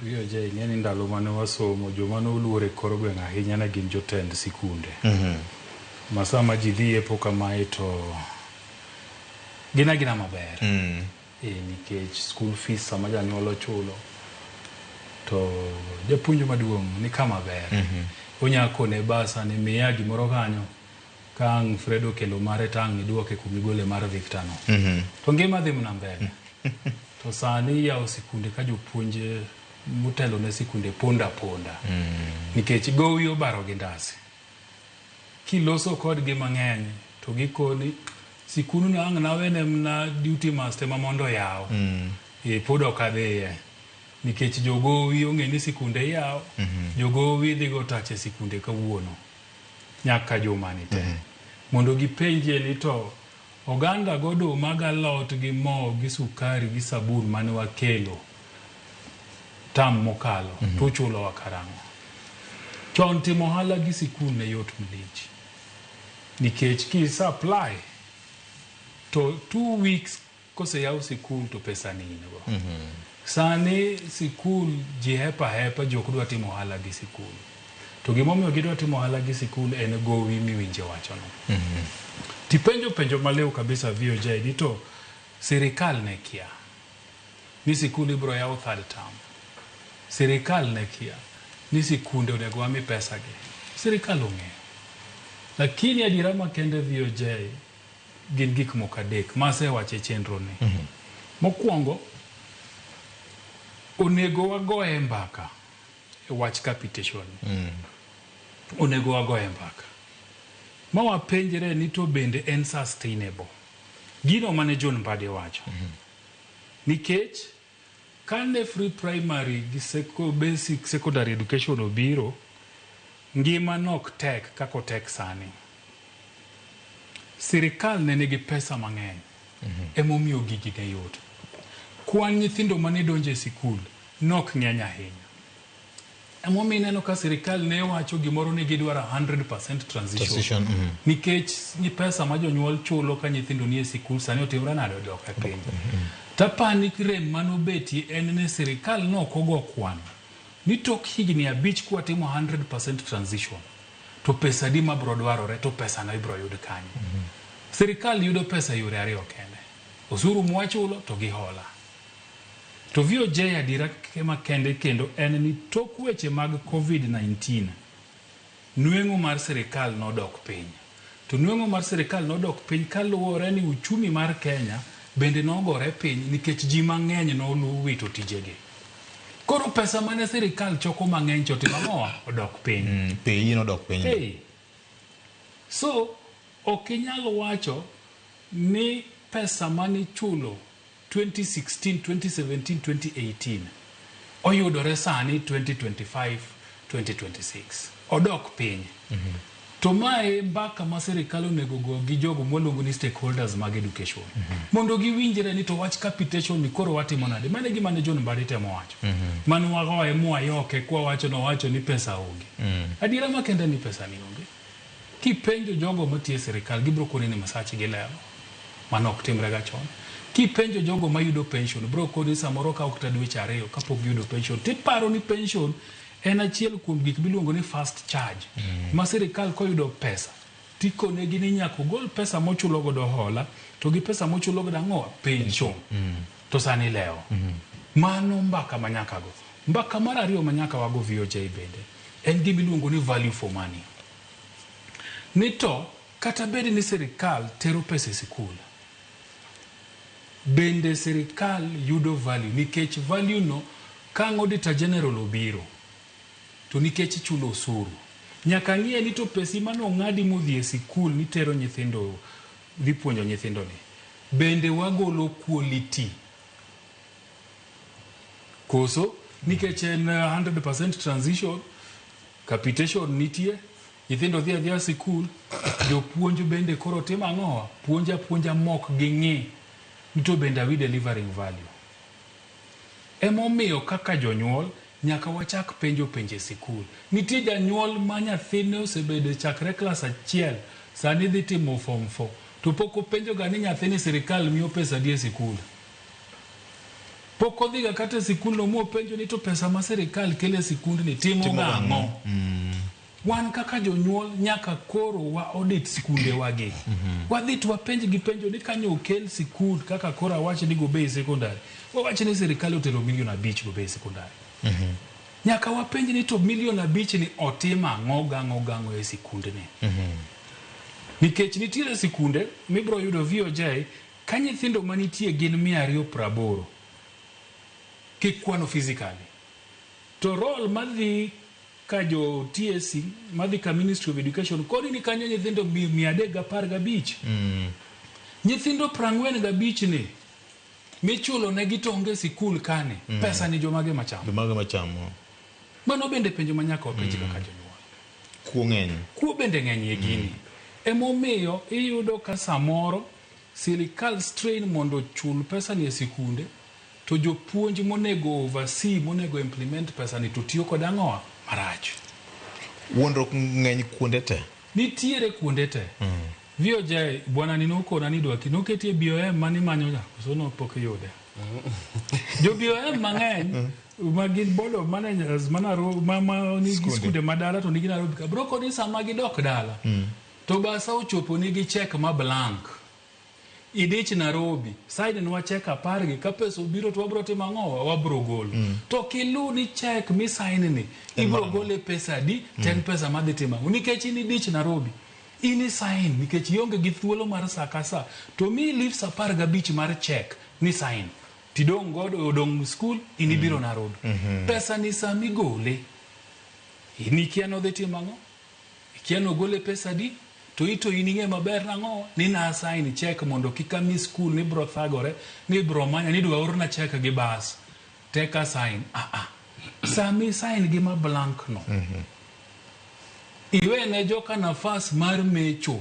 Vioje ing'eni ndalo mane wasomo joma noluore koro gweng' ahinya ne gin jotend sikunde. Masama ji dhi e poka mae to gina maber. Nikech school fees sama janyuol chulo to japuonj maduong' ni kama ber. Onyako ne basa ni miya gimoro kanyo kang Fredo kelo mare tang iduoke kumigole mar Victor no. To ngima dhi mna mbele. To sani yawo sikunde ka jopuonje mutelo ne sikunde ponda. Nikech gowi obaro gi ndasi. Kiloso kodgi mang'eny to gikoni sikunu na ang' nawene mna duty master ma mondo yawo. Pod ok adhiye. Nikech jogowi ong'e ni sikunde yawo. Jogowi dhi go tache sikunde kawuono. Nyaka jumani te. Mondo gipenje ni to oganda godo maga lot gi mo gi sukari gi sabun mane wakelo tam mokalo to chulo wakarango. Chon timo ohala gi sikul ne yot mlich. Nikech ki supply to 2 weeks kose yaw sikul to pesa ni inego. Sani sikul ji hepa jok dwa timo ohala gi sikul. To gimomiyo gidwa timo ohala gi sikul en gowi miwinje wacho no. Tipenjo maleo kabisa VOJ ni to serikal ne kia ni sikul ibro yaw third term. Serikal ne kia ni sikunde onego wami pesa gi. Serikal ong'eyo. Lakini adira makende VOJ gin gik moko adek mase wache chenro ni. Mokwongo onego wagoye mbaka e wach capitation. Onego wagoye mbaka. Ma wapenjre ni to bende en sustainable. Gino mane John Mbadi wacho. Nikech kane free primary gi basic secondary education obiro, ngima nok tek kako tek sani. Sirikal ne nigi pesa mang'eny. Emomiyo gigi ne yot. Kwan nyithindo mane donje sikul nok ng'eny ahinya. Emomiyo neno ka sirikal ne wacho gimoro ni gidwaro 100% transition. Nikech ni pesa ma jonyuol chulo ka nyithindo nie sikul sani otimre nade odok e piny. Tapani rem manobeti en ne sirikal no kogo kwan. Ni tok higni 5 kwa timo 100% transition. To pesa di ma bro dwarore to pesa na ibro yud kanyo. Sirikal yudo pesa yore ariyo kende. Osuru mwachulo to gi hola. To VOJ adira kema kende kendo en ni tok weche mag COVID-19 nueng'o mar sirikal nodok piny. To nueng'o mar sirikal nodok piny kaluwore ni uchumi mar Kenya bende nogore piny nikech ji mang'eny nowito tijegi. Koro pesa mane sirikal choko mang'eny chote mamoa odok piny. Piny nodok piny. So okinyalo wacho ni pesa mane chulo 2016, 2017, 2018 oyudore sani 2025, 2026 odok piny. To mae mbaka ma sirikal onego go gi jogo moluongo ni stakeholders mag education. Mondo giwinjre ni to wach capitation ni koro watimo nade. Mane gima ne John Mbadi temo wacho. Manu wagoye mwayoke kwa wacho ni pesa onge. Adira makende ni pesa ni onge. Kipenjo jogo matie sirikal gibro koni ni masachi gi leo. Manok timre ga chon. Kipenjo jogo mayudo pension bro koni samoro ka okta dweche ariyo kapok yudo pension. Tiparo ni pension en achiel kuom gik miluongo ni fast charge. Ma sirikal koyudo pesa tikone gi ni nyako gol pesa mochulo godo hola to gi pesa mochulo godo ang'o pension. To sani leo. Mano mbaka manyaka go. Mbaka mar ariyo manyaka wago VOJ bende en gimiluongo ni value for money. Nito kata bedi ni sirikal tero pesa sikul. Bende sirikal yudo value nikech value no kang auditor general obiro to nikech chulo osuru nyaka ng'e ni to pesi mano ng'adi modhi e sikul ni tero nyithindo dhi puonjo nyithindo ni bende wagolo quality koso nikech en 100% transition capitation nitie nyithindo dhi adhia sikul jopuonj bende koro timo ang'o puonja mok gi ng'e nito bende we delivering value. Emomiyo kaka jonyuol nyaka wachak penje sikul. Nitie janyuol ma nyathine osebedo chakre klas 1 sani dhi timo form 4 to pok openjo ga ni nyathine sirikal miyo pesa di e sikul. pok odhiga kata sikul no mopenjo ni to pesa ma sirikal kele sikund ni timo gang'o. Wan kaka jonyuol nyaka koro wa audit sikunde wagi. Wadhi to wapenj gi penjo ni kanyo okel sikund kaka koro awach ni gobe sekondari. Wawach ni sirikal otero $1.5 million gobe sekondari. Nyaka wapenj ni to $1 million ni otima ng'o e sikunde ni. Nikech nitiere sikunde mibro yudo VOJ ka nyithindo manitie gin 280 kikwano physically. To role madhi ka jo TSC madhi ka Ministry of Education kodi ni kanyo nyithindo 315. Nyithindo 45 ni michulo ne gitonge sikul kane pesa ni jomage machamo. Mano bende penjo manyaka wapenji kaka jonyuol. Kuo bende ng'eny e gini. Emomiyo iyudo ka samoro sirikal strain mondo chul pesa ni e sikunde to jopuonj monego oversee monego implement pesa ni to tiyo kod ang'owa marach. Wuondruok ng'eny kuonde te. Nitiere kuonde te. VOJ bwana ni nokona ni dwaki noketie BOM mani manyo sono pok yude. Jo BOM mang'eny magin board of managers mama ni skunde madala to nigi Nairobi ka broko ni sama gidok dala. To basa ochopo nigi check ma blank. Idich Nairobi side nwa check apargi ka pesa obiro to wabro timo ang'o wabro golo. To kilu ni check mi sign ni ibro gole pesa di 10 pesa madhi timo. Nikech ni dich Nairobi ini sign nikech ionge gi thuolo mar sakasa to mi leaves 15 mar check ni sign. Tidong godo odong school ini biro Nairobi. Pesa ni sami gole. Ini kiano dhi timo ang'o? Kiano gole pesa di to ito ining'e maber nang'o ni na sign check mondo kikami school ni bro thagore ni bro manya ni dwa orna check gi bas teka sign sami sign gi ma blank no iwe ne joka nafas mar mecho